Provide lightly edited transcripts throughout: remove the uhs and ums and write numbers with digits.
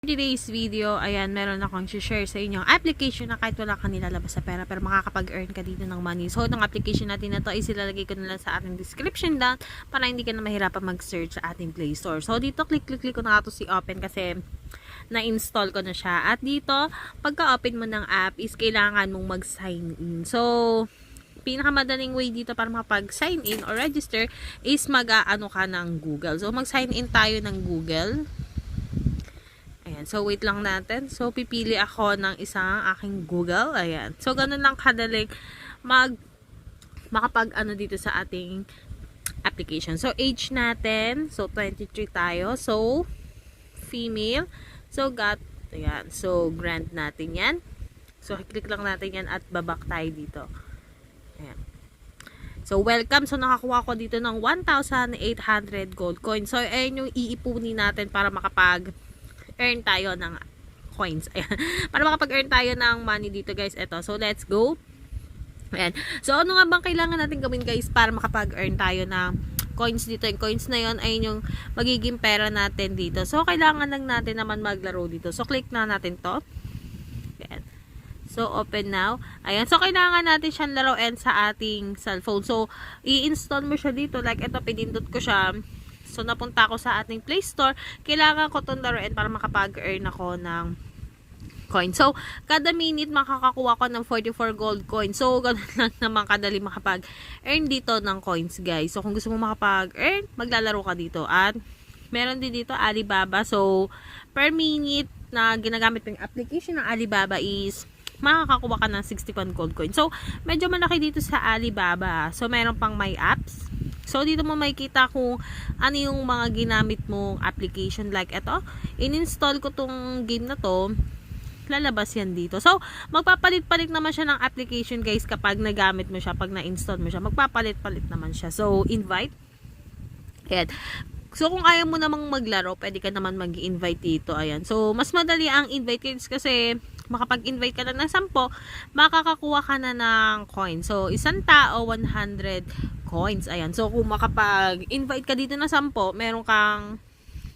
Today's video, ayan, meron akong share sa inyo application na kahit wala kang nilalabas sa pera pero makakapag-earn ka dito ng money. So, itong application natin na to is ilalagay ko na lang sa ating description down para hindi ka na mahirapan mag-search sa ating Play Store. So, dito click ko na ito si open kasi na-install ko na siya. At dito, pagka-open mo ng app is kailangan mong mag-sign in. So, pinakamadaling way dito para makapag-sign in or register is mag-aano ka ng Google. So, mag-sign in tayo ng Google. Ayan. So, wait lang natin. So, pipili ako ng isang aking Google. Ayan. So, ganun lang kadaling makapag-ano dito sa ating application. So, age natin. So, 23 tayo. So, female. So, ayan. So, grant natin yan. So, click lang natin yan at babak tayo dito. Ayan. So, welcome. So, nakakuha ko dito ng 1,800 gold coins. So, ayan yung iipunin natin para makapag-earn tayo ng coins. Ayan. Para makapag-earn tayo ng money dito, guys. Ito. So, let's go. Ayan. So, ano nga bang kailangan natin gawin, guys, para makapag-earn tayo ng coins dito? Yung coins na yon ay yung magiging pera natin dito. So, kailangan lang natin naman maglaro dito. So, click na natin to. Ayan. So, open now. Ayan. So, kailangan natin siyang laruin sa ating cellphone. So, i-install mo siya dito. Like, ito, pinindot ko siya. So, napunta ako sa ating Play Store. Kailangan ko itong laruin para makapag-earn ako ng coin. So, kada minute makakakuha ko ng 44 gold coins. So, ganun lang naman kadali makapag-earn dito ng coins, guys. So, kung gusto mo makapag-earn, maglalaro ka dito. At, meron din dito Alibaba. So, per minute na ginagamit yung application ng Alibaba is makakakuha ka ng 61 gold coin. So, medyo malaki dito sa Alibaba. So, meron pang my apps. So, dito mo makikita kung ano yung mga ginamit mong application. Like, ito, in-install ko tong game na to. Lalabas yan dito. So, magpapalit-palit naman siya ng application, guys, kapag nagamit mo siya, pag na-install mo siya. Magpapalit-palit naman siya. So, invite. Ayan. So, kung ayaw mo namang maglaro, pwede ka naman mag-invite dito. Ayan. So, mas madali ang invite kids kasi makapag-invite ka lang ng 10, makakakuha ka na ng coin. So, isang tao, 100 coins. Ayan. So, kung makapag-invite ka dito ng 10, meron kang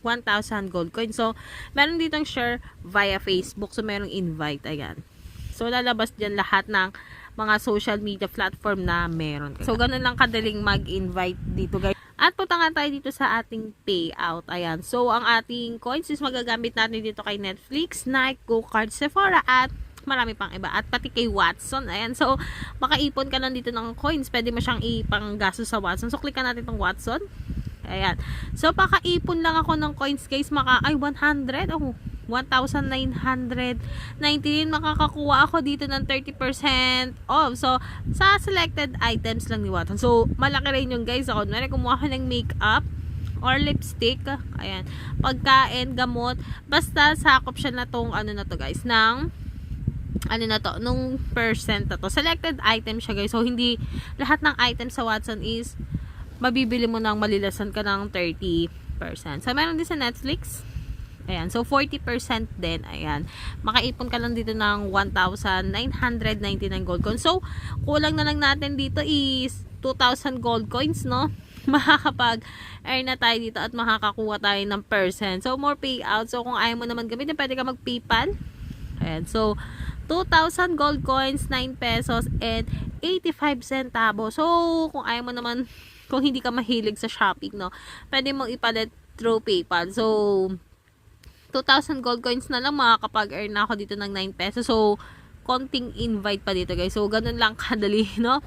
1,000 gold coins. So, meron ditong share via Facebook. So, merong invite. Ayan. So, lalabas dyan lahat ng mga social media platform na meron. So, ganun lang kadaling mag-invite dito, guys. At punta nga tayo dito sa ating payout. Ayan. So, ang ating coins is magagamit natin dito kay Netflix, Nike, GoCard, Sephora, at marami pang iba. At pati kay Watson. Ayan. So, makaipon ka lang dito ng coins. Pwede mo siyang ipanggasto sa Watson. So, click ka natin itong Watson. Ayan. So, pakaipon lang ako ng coins, guys. 100. Oh, 1,919. Makakakuha ako dito ng 30% off. So, sa selected items lang ni Watson. So, malaki rin yung, guys. Ako, nari kumuha ko ng makeup or lipstick. Ayan. Pagkain, gamot. Basta, sakop siya na tong, ano na to, guys, ng ano na to, nung percent na to. Selected item siya, guys. So, hindi lahat ng items sa Watson is mabibili mo nang malilasan ka ng 30%. So, meron din sa Netflix. Ayan. So, 40% din. Ayan. Makaipon ka lang dito ng 1,999 gold coins. So, kulang na lang natin dito is 2,000 gold coins, no? Makakapag-earn na tayo dito at makakakuha tayo ng percent. So, more payout. So, kung ayaw mo naman gamitin, pwede ka mag-PayPal. Ayan. So, 2,000 gold coins, 9 pesos, and 85 centavos. So, kung ayaw mo naman, kung hindi ka mahilig sa shopping, no? Pwede mong ipalit through PayPal. So, 2,000 gold coins na lang, makakapag-earn na ako dito ng 9 pesos. So, konting invite pa dito, guys. So, ganun lang kadali, no?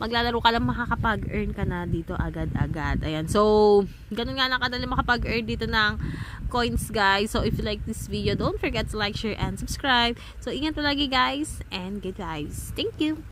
Maglalaro ka lang, makakapag-earn ka na dito agad-agad. Ayan. So, ganun nga lang kadali makapag-earn dito ng coins, guys. So, if you like this video, don't forget to like, share, and subscribe. So, ingat po lagi, guys. And good guys. Thank you!